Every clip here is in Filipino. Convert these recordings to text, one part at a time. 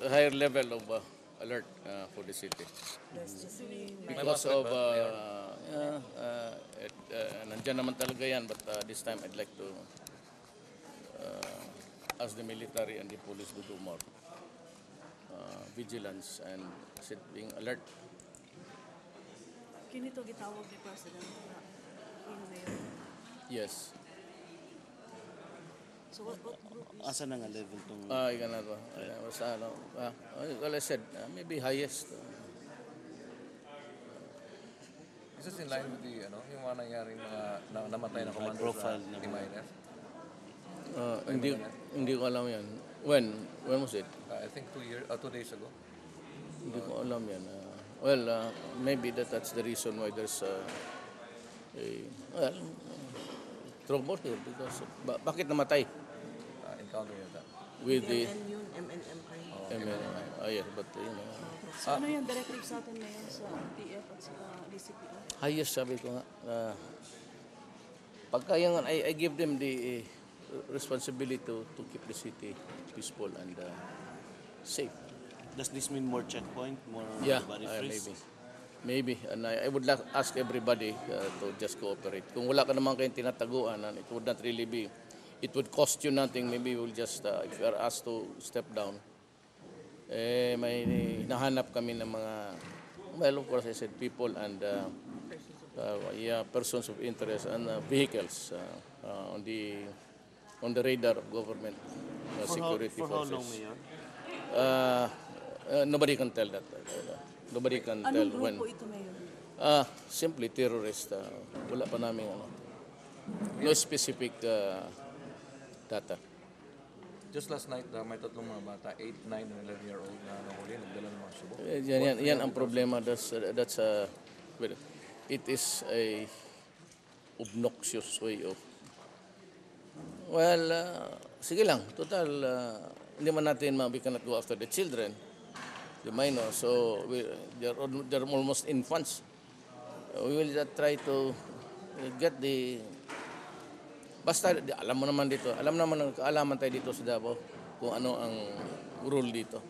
higher level of alert for the city. Because of, nandyan naman talaga yan, but this time I'd like to ask the military and the police to do more vigilance and being alert. Kinito gitawag ni President na mayor. Yes. So what group is? Asa na nga level tong... Ika na to. Basta ano. Well, I said, maybe highest. Is this in line with the, yung mga nangyaring mga namatay na commander profile sa na Team INF? Hindi ko alam yan. When was it? I think 2 days ago. Hindi ko alam yan. Maybe that's the reason why there's trouble here because bakit namatay? Encounter yata. With the MNMI. yes, but So ano yung directive sa atin ngayon sa TF at sa DCPO? highest sabi ko nga. Pagka yung, I give them the responsibility to keep the city peaceful and safe. Does this mean more checkpoint, more Yeah, body freeze? maybe. And I would like ask everybody to just cooperate. Kung wala ka naman kayong tinataguan, it would not really be, it would cost you nothing. Maybe we'll just, if you are asked to step down, may nahanap kami ng mga, well, of course, I said people and persons of interest and vehicles on the radar of government security For how forces. long, Mayor? Nobody can tell that. Nobody can tell Anong when. grupo ito, Mayor? Simply terrorist. Wala pa namin no specific data. Just last night, may tatlong mga bata, 8, 9, and 11-year-old na nahuli, nagdala ng mga subo. Yan ang problema. That's well, it is a obnoxious way of. Well, sige lang. Total, hindi man natin we cannot go after the children, the minors. So they're almost infants. We will try to get the. Basta alam mo naman dito, kaalaman tayo dito sa Davao kung ano ang rule dito.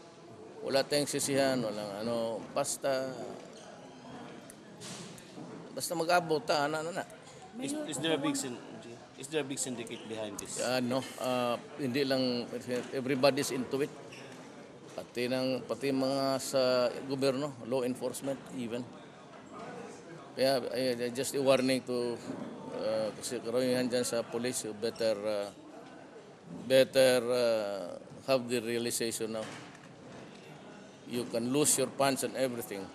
Wala tayong sisihan, walang basta mag-abot na. Is there a big syndicate behind this? No, hindi lang everybody's into it. Pati mga sa gobyerno, law enforcement even. Kaya just a warning to kasi karamihan dyan sa police, you better have the realization now. You can lose your pants and everything.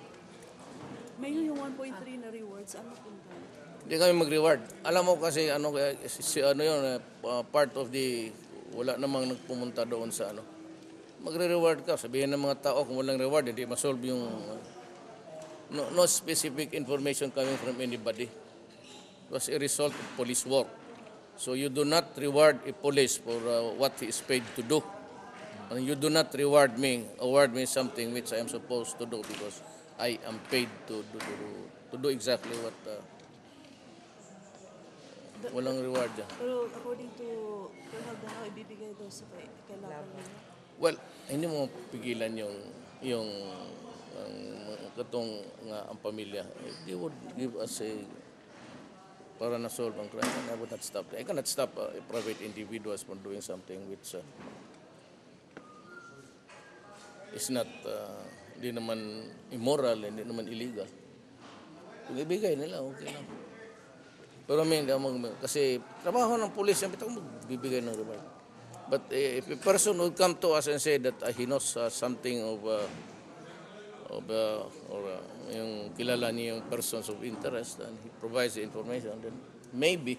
Mayor, yung 1.3 na rewards, ano punta? Hindi kami mag-reward. Alam mo kasi part of the wala namang nagpumunta doon sa magre-reward ka. Sabihin ng mga tao kung walang reward, hindi ma-solve yung no specific information coming from anybody. It was a result of police work. So you do not reward a police for what he is paid to do. And you do not award me something which I am supposed to do because I am paid to do exactly what walang reward dyan. Pero according to Colonel Danao, ibibigay daw sa kailangan nila. Well, hindi mo pigilan yung katong ang pamilya. They would give us para na-solve ang crime. I would not stop. I cannot stop private individuals from doing something which is not, hindi naman immoral, hindi naman illegal. Kung ibigay nila, okay lang. Pero kasi trabaho ng pulis, yung bitang magbibigay ng reward. But if a person would come to us and say that he knows something of yung kilala niya yung persons of interest and he provides the information, then maybe.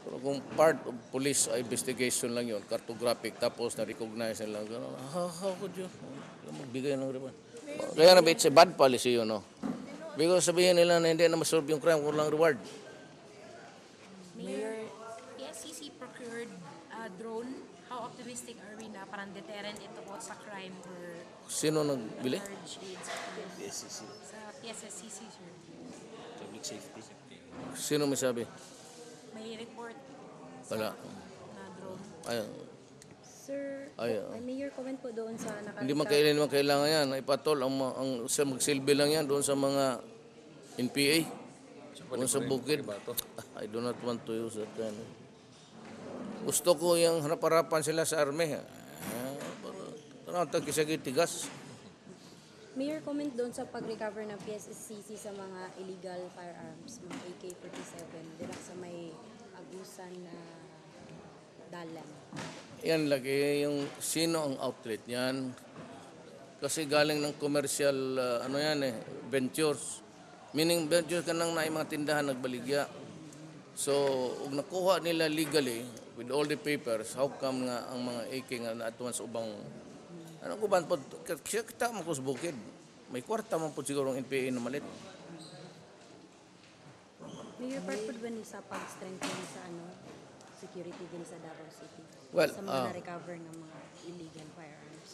Pero kung part of police investigation lang yun, cartographic, tapos na-recognize nila, how could you magbigay ng reward? Kaya na it's a bad policy yun, no? Because sabihin nila na hindi na masolve yung crime kung lang reward. Mayor, PSCC procured a drone. How optimistic are we na parang deterrent ito po sa crime or Sino nagbili? large aids PSCC, sa PSSCC, sir? public safety. Sino may sabi? May report Wala. na drone. Ayun. Sir, Ay, May mayor comment po doon sa hindi man kailangan yan. Ipatol, ang magsilbi lang yan doon sa mga NPA. Doon sa bukid. I do not want to use that kind. Gusto ko yung harap-harapan sila sa army. Tanong tagkisagay tigas. Mayor comment doon sa pag-recover ng PSSCC sa mga illegal firearms, mga AK-47, dira sa may agusan na dalan. Yan lagi yung sino ang outlet niyan. Kasi galing ng commercial ventures. Meaning ventures ka nang na mga tindahan nagbaligya. So, ug nakuha nila legally with all the papers, how come nga ang mga AK nga naatuan sa ubang kuban po kita mo kus bukid. May kwarta man po siguro ang NPA na malit. Mayor, part po ba ni sa pag-strengthen sa security din sa Davao City? Well, sa mga na-recover ng mga illegal firearms.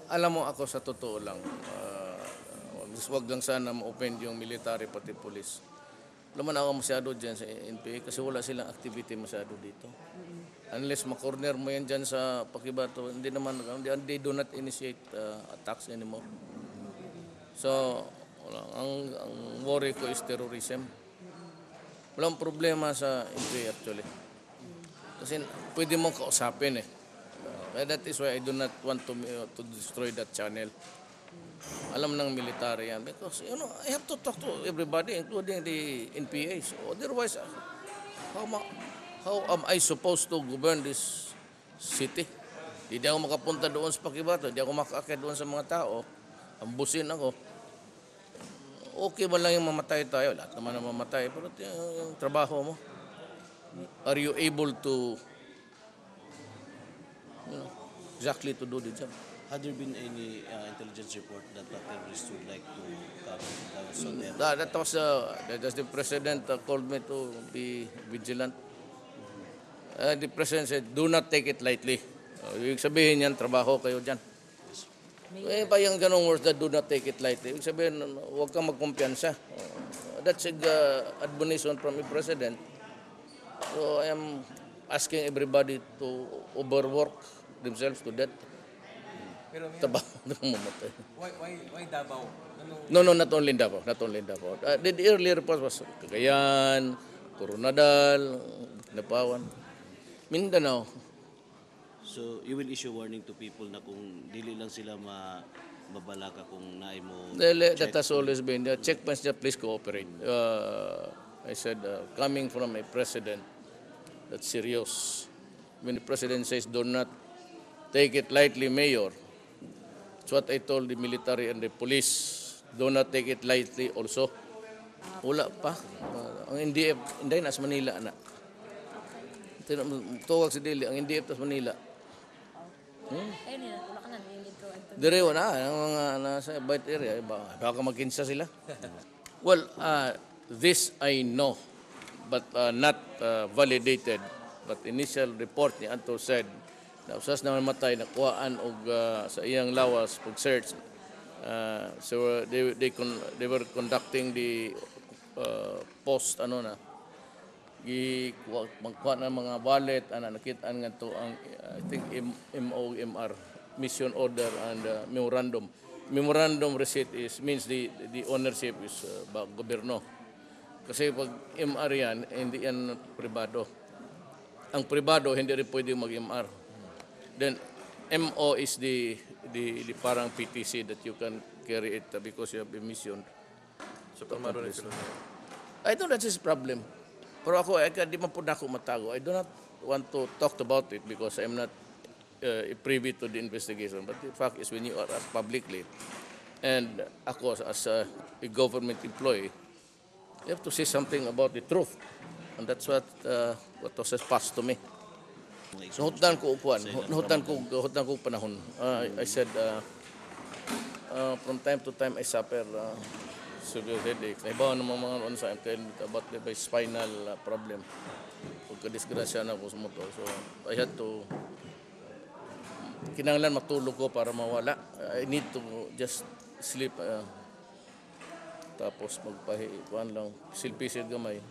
Alam mo ako sa totoo lang, wag lang sana ma-open yung military pati police. Laman ako masyado dyan sa NPA kasi wala silang activity masyado dito. Unless makorner mo yan dyan sa Pakibato, they do not initiate attacks anymore. So, ang worry ko is terrorism. Walang problema sa NPA actually. Kasi pwede mong kausapin eh. That is why I do not want to destroy that channel. Alam ng military yan because I have to talk to everybody including the NPA. So otherwise how am I supposed to govern this city? Hindi ako makapunta doon sa Pakibato, hindi ako makakakit doon sa mga tao. Ambusin ako. Okay ba lang yung mamatay tayo? Lahat naman ang mamatay. Pero yung trabaho mo, are you able to exactly to do the job? Had there been any intelligence report that the terrorists would like to come so That's the president called me to be vigilant. The president said, do not take it lightly. Ibig sabihin yan, trabaho kayo dyan. Pa yung ganong words that do not take it lightly. Ibig sabihin, huwag kang magkumpiyansa. That's an admonition from the president. So I am asking everybody to overwork themselves to death. Trabaho na mamatay. Why Davao? No, not only Davao. The earlier report was Cagayan, Coronadal, Napawan, Mindanao. So, you will issue warning to people na kung dili lang sila mabalaka kung naay mo That has always been the checkpoints. Please cooperate. I said, coming from a president that's serious. When the president says, do not take it lightly, Mayor. That's what I told the military and the police. Do not take it lightly also. Wala pa. Ang NDF, hindi nasa Manila na. Tuwag si Dili, ang NDF nasa Manila. Dire wala ang mga nasa Bite area, baka magkinsa sila. Well, this I know, but not validated. But initial report ni Anto said na usas na matay nakuhaan og sa iyang lawas pag search. So they were conducting the post magkuha na mga wallet nakitaan nga to ang I think MOMR mission order and memorandum receipt means the ownership is gobyerno. Kasi pag MR yan hindi yan pribado. Ang pribado hindi rin pwede mag-MR. Then MO is the parang PTC that you can carry it because you have a mission. So pamaro rin sila. I know that's his problem. Pero ako, di man po na ako matago. I do not want to talk about it because I'm not privy to the investigation. But the fact is when you are asked publicly, and ako as a government employee, you have to say something about the truth. And that's what was passed to me. So hutan ko panahon. I said from time to time I suffer severe headaches. Iba naman mga sa about my spinal problem. Pagka-disgrasya na ako sa motor. So I had to kinanglan matulog ko para mawala. I need to just sleep. Tapos magpahiwan lang. Silpisil gamay.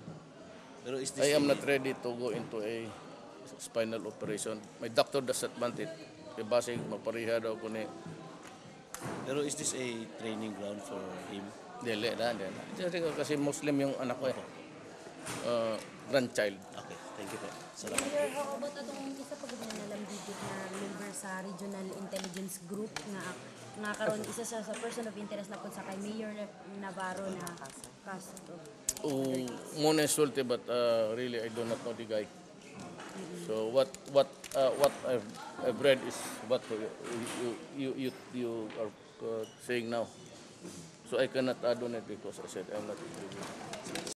Pero is I am not ready to go into a spinal operation. My doctor does not want it. Kaya basig magpareha daw ko ni Pero is this a training ground for him? dili na. Kasi Muslim yung anak ko eh. Grandchild. Okay, thank you po. Salamat. Mayor, how about atong isa pag na nalambigit na member sa Regional Intelligence Group nga karon isa sa person of interest na po sa kay Mayor Navarro na Castro. Muna insulti but really I do not know the guy. So what I've read is what you are saying now. So I cannot add on it because I said I'm not.